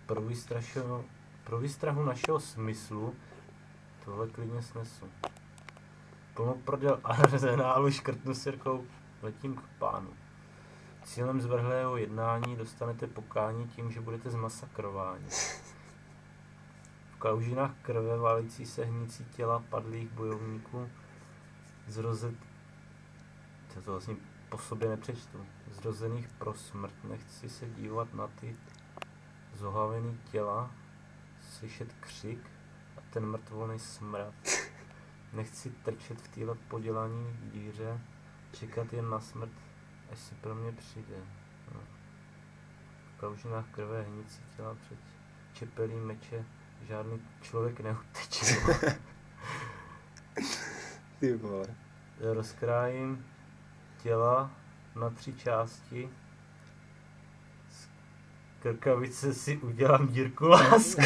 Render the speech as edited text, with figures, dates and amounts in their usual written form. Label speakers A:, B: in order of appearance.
A: Pro výstrahu našeho smyslu tohle klidně snesu. Plno prodel arzenálu, škrtnu si rukou, letím k pánu. Cílem zvrhlého jednání dostanete pokání tím, že budete zmasakrováni. V kalužinách krve válící se hnící těla padlých bojovníků to vlastně po sobě nepřečtu. Zrozených pro smrt. Nechci se dívat na ty zohavený těla, slyšet křik a ten mrtvolný smrad. Nechci trčet v téhle podělaný díře, čekat jen na smrt, až si pro mě přijde. No. V kalužinách krve hnící těla před čepelí meče žádný člověk neuteče.
B: Ty vole.
A: Rozkrájím těla na 3 části. Z krkavice si udělám dírku lásky.